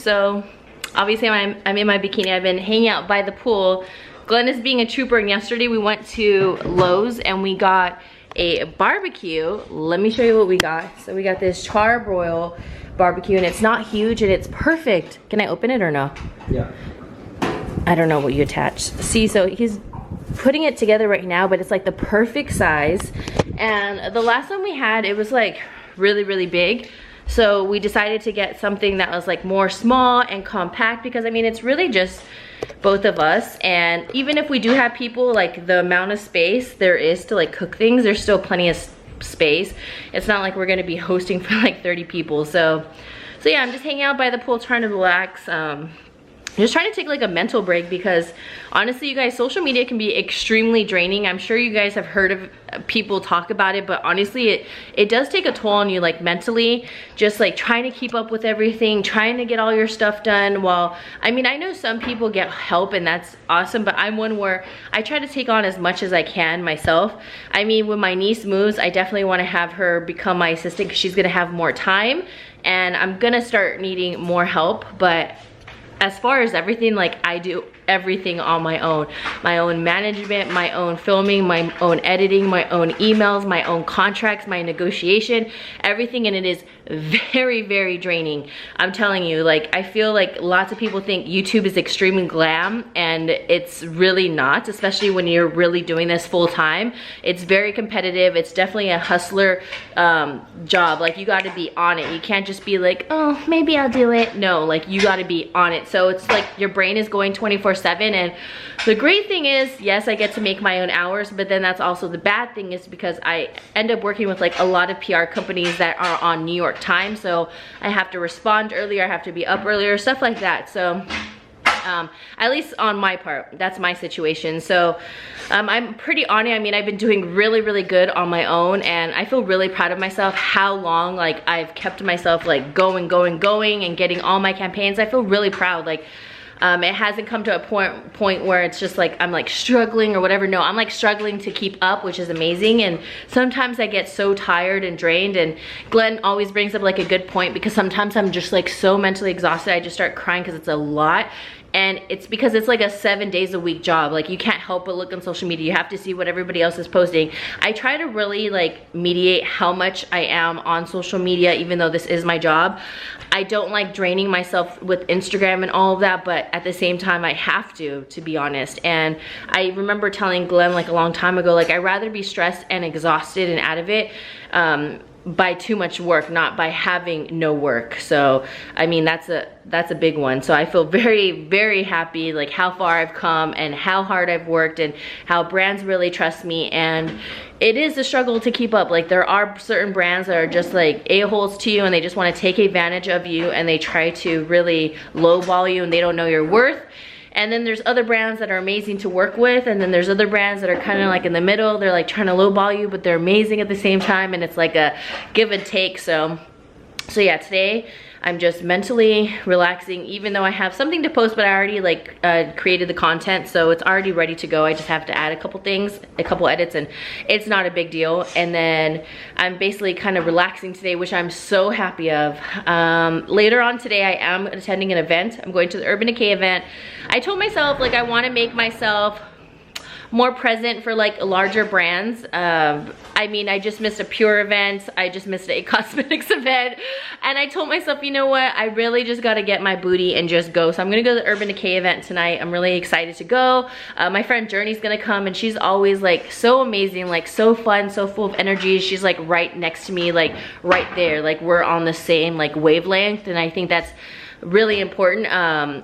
So obviously I'm in my bikini. I've been hanging out by the pool. Glenn is being a trooper, and yesterday we went to Lowe's and we got a barbecue. Let me show you what we got. So we got this charbroil barbecue, and it's not huge and it's perfect. Can I open it or no? Yeah. I don't know what you attach. See, so he's putting it together right now, but it's like the perfect size. And the last one we had, it was like really big. So we decided to get something that was like more small and compact, because I mean, it's really just both of us. And even if we do have people, like the amount of space there is to like cook things, there's still plenty of space. It's not like we're gonna be hosting for like 30 people. So yeah, I'm just hanging out by the pool trying to relax. Just trying to take like a mental break, because honestly, you guys, social media can be extremely draining. I'm sure you guys have heard of people talk about it, but honestly, it does take a toll on you, like mentally, just like trying to keep up with everything, trying to get all your stuff done. While, I mean, I know some people get help and that's awesome, but I'm one where I try to take on as much as I can myself. I mean, when my niece moves, I definitely want to have her become my assistant, because she's gonna have more time and I'm gonna start needing more help. But as far as everything, like I do everything on my own management, my own filming, my own editing, my own emails, my own contracts, my negotiation, everything. And it is very draining. I'm telling you, like, I feel like lots of people think YouTube is extremely glam, and it's really not, especially when you're really doing this full time. It's very competitive. It's definitely a hustler job. Like, you got to be on it. You can't just be like, oh, maybe I'll do it. No, like, you got to be on it. So it's like your brain is going 24/7. And the great thing is, yes, I get to make my own hours, but then that's also the bad thing, is because I end up working with like a lot of PR companies that are on New York time. So I have to respond earlier, I have to be up earlier, stuff like that. So at least on my part, that's my situation. So I'm pretty on it. I mean, I've been doing really good on my own, and I feel really proud of myself how long like I've kept myself like going and getting all my campaigns. I feel really proud. Like, it hasn't come to a point where it's just like I'm like struggling or whatever. No, I'm like struggling to keep up, which is amazing. And sometimes I get so tired and drained, and Glenn always brings up like a good point, because sometimes I'm just like so mentally exhausted, I just start crying because it's a lot. And it's because it's like a 7 days a week job. Like, you can't help but look on social media. You have to see what everybody else is posting. I try to really like mediate how much I am on social media, even though this is my job. I don't like draining myself with Instagram and all of that, but at the same time, I have to be honest. And I remember telling Glenn like a long time ago, like, I'd rather be stressed and exhausted and out of it by too much work, not by having no work. So I mean, that's a big one. So I feel very happy, like how far I've come and how hard I've worked and how brands really trust me. And it is a struggle to keep up. Like, there are certain brands that are just like a-holes to you, and they just want to take advantage of you, and they try to really lowball you, and they don't know your worth. And then there's other brands that are amazing to work with, and then there's other brands that are kind of like in the middle. They're like trying to lowball you, but they're amazing at the same time, and it's like a give and take. So yeah, today I'm just mentally relaxing, even though I have something to post, but I already like created the content, so it's already ready to go. I just have to add a couple things, a couple edits, and it's not a big deal. And then I'm basically kind of relaxing today, which I'm so happy of. Later on today, I am attending an event. I'm going to the Urban Decay event. I told myself, like, I want to make myself more present for like larger brands. I mean, I just missed a Pure event, I just missed a cosmetics event, and I told myself, you know what, I really just got to get my booty and just go. So I'm gonna go to the Urban Decay event tonight. I'm really excited to go. My friend Journey's gonna come, and she's always like so amazing, like so fun, so full of energy. She's like right next to me, like right there, like we're on the same like wavelength, and I think that's really important.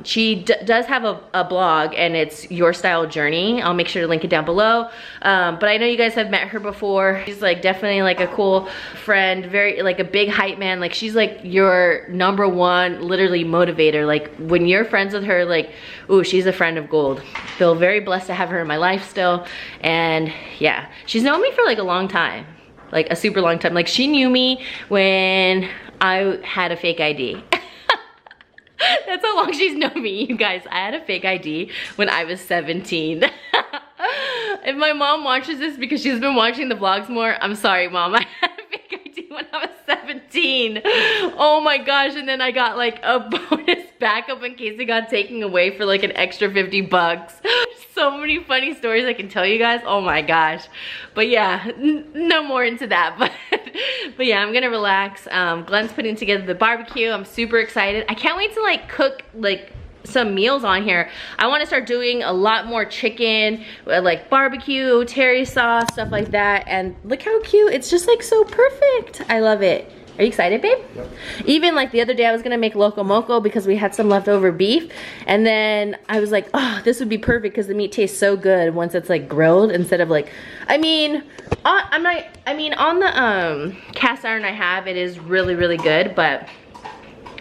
She does have a blog, and it's Your Style Journey. I'll make sure to link it down below. But I know you guys have met her before. She's like definitely like a cool friend, very like a big hype man. Like, she's like your #1 literally motivator. Like, when you're friends with her, like, ooh, she's a friend of gold. Feel very blessed to have her in my life still. And yeah, she's known me for like a long time, like a super long time. Like, she knew me when I had a fake ID. That's how long she's known me, you guys. I had a fake ID when I was 17. If my mom watches this, because she's been watching the vlogs more, I'm sorry, Mom. I had a fake ID when I was 17. $15. Oh my gosh, and then I got like a bonus backup in case it got taken away for like an extra $50. So many funny stories I can tell you guys. Oh my gosh. But yeah, no more into that. But yeah, I'm gonna relax. Glenn's putting together the barbecue. I'm super excited. I can't wait to like cook like some meals on here. I want to start doing a lot more chicken, like barbecue, teriyaki sauce, stuff like that. And look how cute. It's just like so perfect. I love it. Are you excited, babe? Yep. Even like the other day I was gonna make loco moco because we had some leftover beef, and then I was like, oh, this would be perfect because the meat tastes so good once it's like grilled instead of like, on the cast iron I have, it is really, really good, but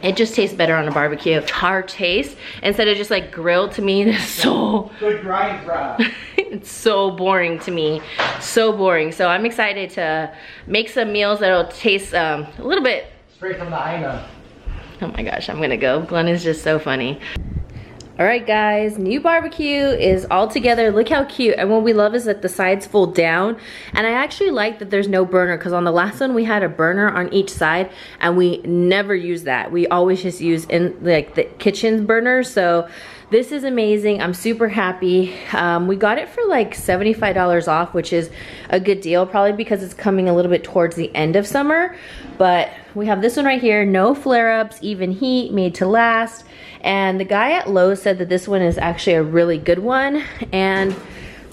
it just tastes better on a barbecue. Char taste instead of just like grilled, to me it's so good. It's so boring to me, so boring. So I'm excited to make some meals that'll taste a little bit straight from the island. Oh my gosh, I'm gonna go. Glenn is just so funny. All right guys, new barbecue is all together. Look how cute. And what we love is that the sides fold down. And I actually like that there's no burner, because on the last one we had a burner on each side and we never use that. We always just use in like the kitchen burner. So this is amazing. I'm super happy. We got it for like $75 off, which is a good deal, probably because it's coming a little bit towards the end of summer. But we have this one right here, no flare-ups, even heat, made to last. And the guy at Lowe's said that this one is actually a really good one. And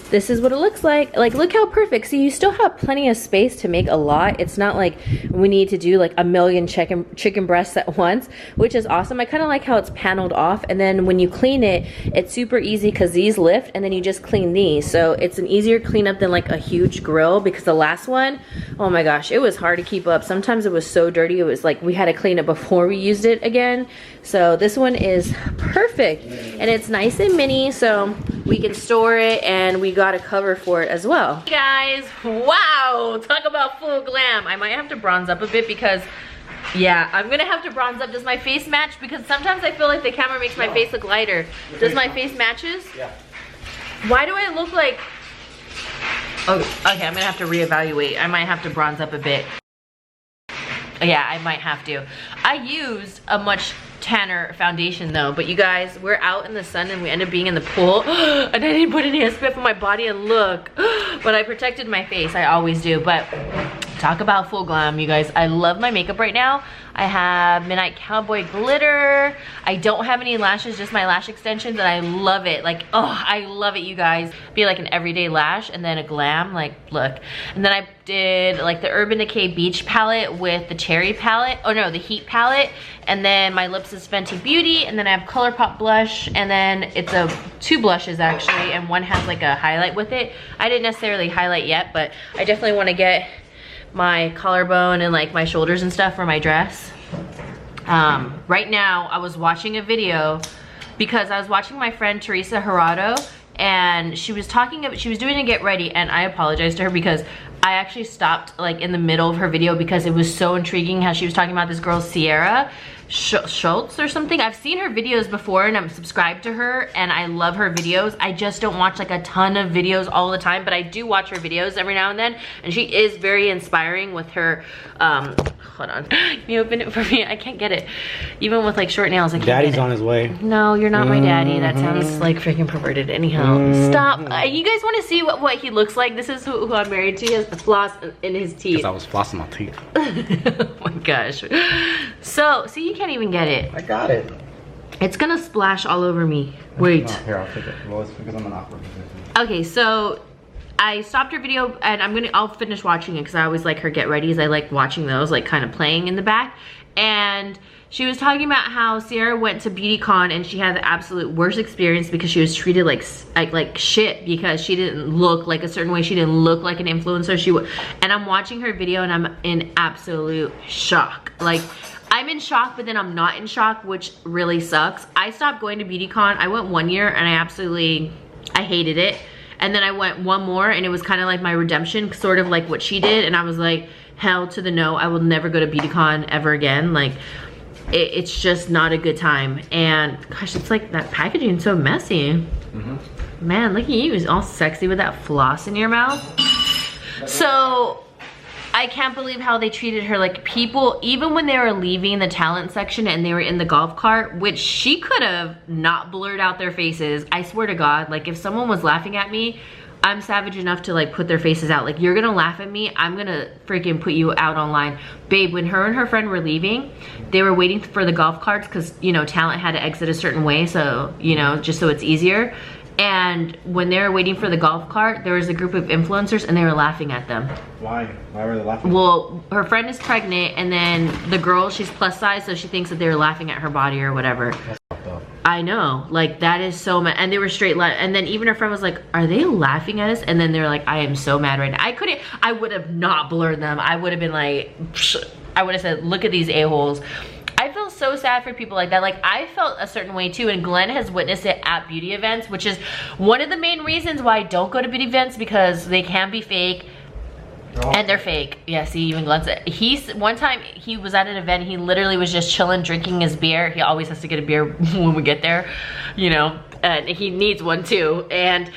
this is what it looks like. Like, look how perfect. See, you still have plenty of space to make a lot. It's not like we need to do like a million chicken breasts at once, which is awesome. I kind of like how it's paneled off. And then when you clean it, it's super easy because these lift, and then you just clean these. So it's an easier cleanup than like a huge grill, because the last one, oh my gosh, it was hard to keep up. Sometimes it was so dirty. It was like we had to clean it before we used it again. So this one is perfect, and it's nice and mini, so we can store it, and we got a cover for it as well. Hey guys, wow, talk about full glam. I might have to bronze up a bit because, yeah, I'm gonna have to bronze up. Does my face match? Because sometimes I feel like the camera makes my face look lighter. Does my face matches? Yeah. Why do I look like, oh, okay, I'm gonna have to reevaluate. I might have to bronze up a bit. Yeah, I might have to. I used a much tanner foundation though, but you guys, we're out in the sun and we end up being in the pool and I didn't put any SPF on my body, and look, but I protected my face. I always do. But talk about full glam, you guys. I love my makeup right now. I have Midnight Cowboy glitter. I don't have any lashes, just my lash extensions, and I love it. Like, oh, I love it, you guys. Be like an everyday lash and then a glam, like, look. And then I did like the Urban Decay Beach palette with the Cherry palette. Oh no, the Heat palette. And then my lips is Fenty Beauty, and then I have ColourPop blush, and then it's two blushes actually, and one has like a highlight with it. I didn't necessarily highlight yet, but I definitely want to get my collarbone and like my shoulders and stuff for my dress. Right now I was watching a video because I was watching my friend Teresa Gerardo, and she was doing a get ready, and I apologized to her because I actually stopped like in the middle of her video because it was so intriguing how she was talking about this girl Sierra Schultz or something. I've seen her videos before and I'm subscribed to her and I love her videos. I just don't watch like a ton of videos all the time, but I do watch her videos every now and then, and she is very inspiring with her, hold on, can you open it for me? I can't get it. Even with like short nails, I can't Daddy's get it. On his way. No, you're not my daddy. That sounds like freaking perverted. Anyhow, stop. You guys want to see what he looks like? This is who I'm married to. He has the floss in his teeth. Because I was flossing my teeth. Oh my gosh. So, see, you can't even get it. I got it. It's gonna splash all over me. Wait. Oh, here, I'll take it. Well, it's because I'm an awkward position. Okay, so I stopped her video and I'll finish watching it because I always like her get readies. I like watching those, like kind of playing in the back. And she was talking about how Sierra went to BeautyCon and she had the absolute worst experience because she was treated like shit because she didn't look like a certain way. She didn't look like an influencer. And I'm watching her video and I'm in absolute shock. Like, I'm in shock, but then I'm not in shock, which really sucks. I stopped going to BeautyCon. I went 1 year and I hated it. And then I went one more and it was kind of like my redemption, sort of like what she did. And I was like, hell to the no, I will never go to BeautyCon ever again. Like, it's just not a good time. And gosh, it's like that packaging is so messy. Man, look at you, all sexy with that floss in your mouth. So, I can't believe how they treated her. Like, people, even when they were leaving the talent section and they were in the golf cart, which she could have not blurred out their faces. I swear to God, like, if someone was laughing at me, I'm savage enough to like put their faces out. Like, you're gonna laugh at me, I'm gonna freaking put you out online. Babe, when her and her friend were leaving, they were waiting for the golf carts because, you know, talent had to exit a certain way, so, you know, just so it's easier. And when they were waiting for the golf cart, there was a group of influencers and they were laughing at them. Why? Why were they laughing? Well, her friend is pregnant, and then the girl, she's plus size, so she thinks that they were laughing at her body or whatever. That's fucked up. I know, like, that is so mad. And they were straight and then even her friend was like, are they laughing at us? And then they're like, I am so mad right now. I would have not blurred them. I would have been like, psh, I would have said, look at these a-holes. I feel so sad for people like that. Like, I felt a certain way too, and Glenn has witnessed it at beauty events, which is one of the main reasons why I don't go to beauty events, because they can be fake. And they're fake. Yeah, see, even Glenn said, one time he was at an event, he literally was just chilling, drinking his beer. He always has to get a beer when we get there, you know, and he needs one too. And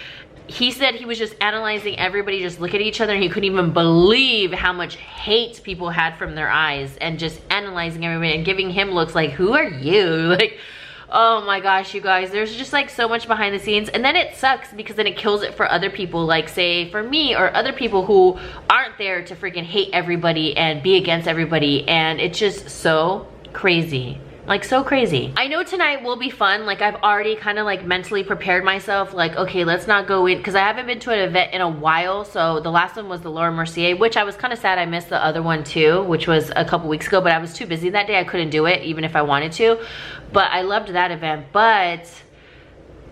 he said he was just analyzing everybody, just look at each other, and he couldn't even believe how much hate people had from their eyes, and just analyzing everybody and giving him looks like, who are you? Like, oh my gosh, you guys, there's just like so much behind the scenes. And then it sucks because then it kills it for other people, like say for me or other people who aren't there to freaking hate everybody and be against everybody. And it's just so crazy. Like, so crazy. I know tonight will be fun. Like, I've already kind of like mentally prepared myself, like, okay, let's not go in, because I haven't been to an event in a while. So the last one was the Laura Mercier, which I was kind of sad I missed the other one too, which was a couple weeks ago, but I was too busy that day. I couldn't do it even if I wanted to. But I loved that event. But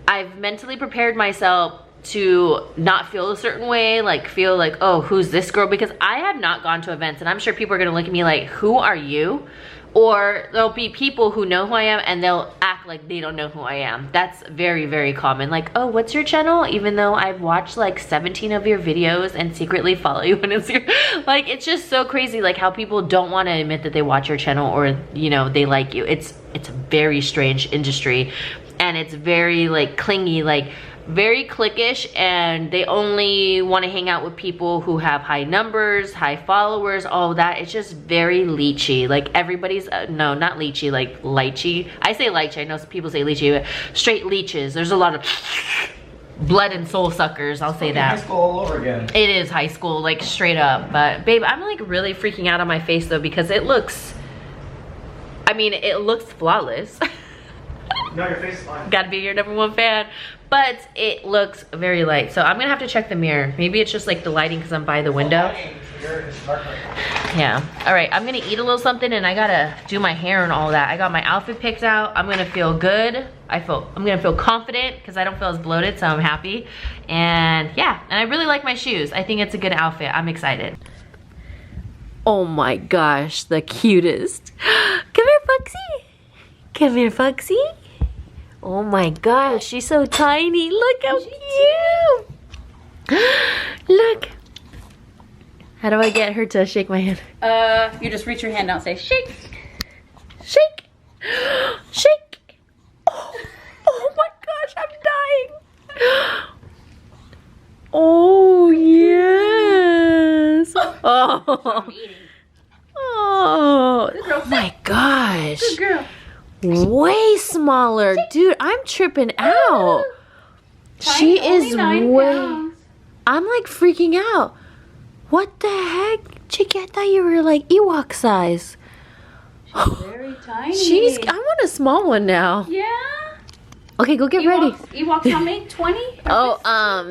I've mentally prepared myself to not feel a certain way, like feel like, oh, who's this girl? Because I have not gone to events, and I'm sure people are gonna look at me like, who are you? Or there'll be people who know who I am and they'll act like they don't know who I am. That's very, very common. Like, oh, what's your channel? Even though I've watched like 17 of your videos and secretly follow you on Instagram. Like, it's just so crazy, like how people don't want to admit that they watch your channel or, you know, they like you. It's a very strange industry, and it's very like clingy, like very cliquish, and they only want to hang out with people who have high numbers, high followers, all that. It's just very leechy. Like, everybody's no, not leechy, like lychee. I say lychee, I know people say leechy, but straight leeches. There's a lot of blood and soul suckers, I'll say that. High school all over again. It is high school, like straight up. But babe, I'm like really freaking out on my face though, because it looks, I mean, it looks flawless. No, your face is fine. Gotta be your #1 fan. But it looks very light. So I'm gonna have to check the mirror. Maybe it's just like the lighting because I'm by the window. Yeah. All right, I'm gonna eat a little something, and I gotta do my hair and all that. I got my outfit picked out. I'm gonna feel good. I'm gonna feel confident because I don't feel as bloated, so I'm happy. And yeah, and I really like my shoes. I think it's a good outfit. I'm excited. Oh my gosh, the cutest. Come here, Foxy. Come here, Foxy. Oh my gosh, she's so tiny. Look how cute. Look. How do I get her to shake my hand? You just reach your hand out and say, shake. Shake. Shake. Oh my gosh, I'm dying. Oh, yes. Oh. Oh my gosh. Good girl. Way smaller. Dude, I'm tripping out. She is way... I'm like freaking out. What the heck? Chicky, I thought you were like Ewok size. She's very tiny. I want a small one now. Yeah. Okay, go get ready. Ewoks how many? 20? Oh,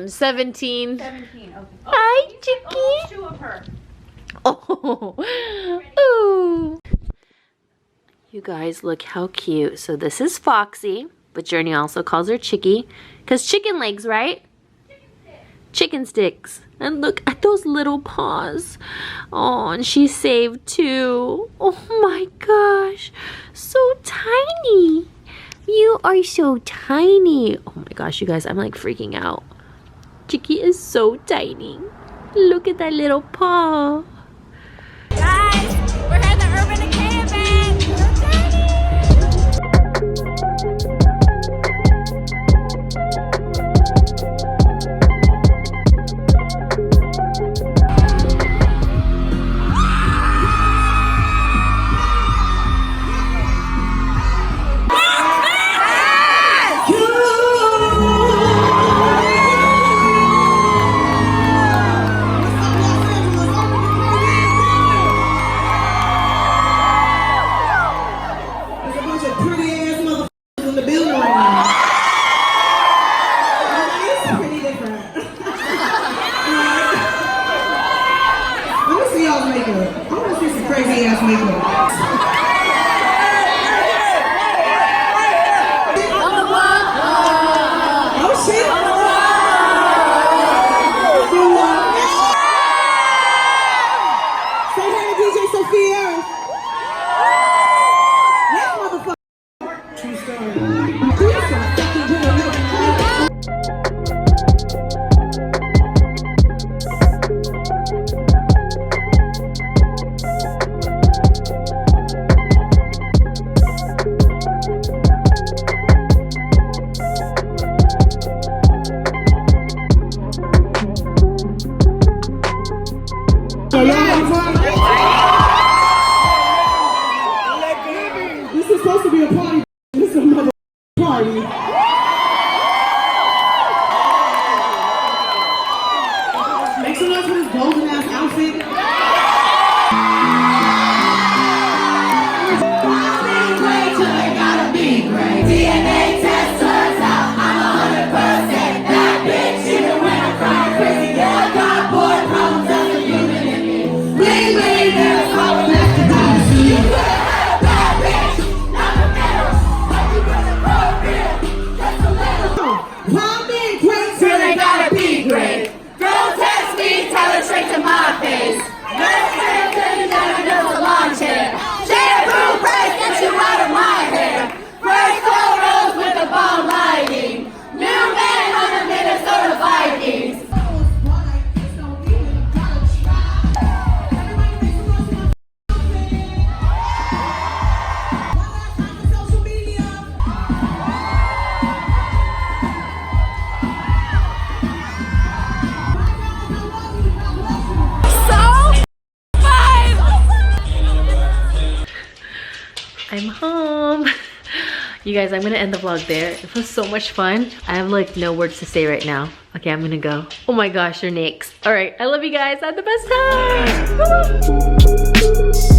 17. 17, okay. Hi, Chicky. Oh, 2 of her. Oh. Ooh. You guys, look how cute. So this is Foxy, but Journey also calls her Chicky, because chicken legs, right? Chicken sticks. And look at those little paws. Oh, and she's saved too. Oh my gosh. So tiny. You are so tiny. Oh my gosh, you guys, I'm like freaking out. Chicky is so tiny. Look at that little paw. Guys, we're at the Urban Decay event. So tiny. True story. This is supposed to be a party. This is a mother party. Make some noise for this golden ass outfit. DNA test turns out I'm 100% that bitch. Even when I cry crazy, yeah, I got boy problems as a human in me. Bling bling, never saw a back to die. You could have had a bad bitch, not a middle. But you wasn't appropriate, just a little. How big, great, Till they gotta be great. Don't test me, tell her straight to my face. Let's say you never know to launch hair. Shampoo break, get you out of my hair. First photos with the bomb lighting. New man on the Minnesota Vikings. I'm home. You guys, I'm gonna end the vlog there. It was so much fun. I have like no words to say right now. Okay, I'm gonna go. Oh my gosh, you're next. All right, I love you guys. I had the best time. Woo!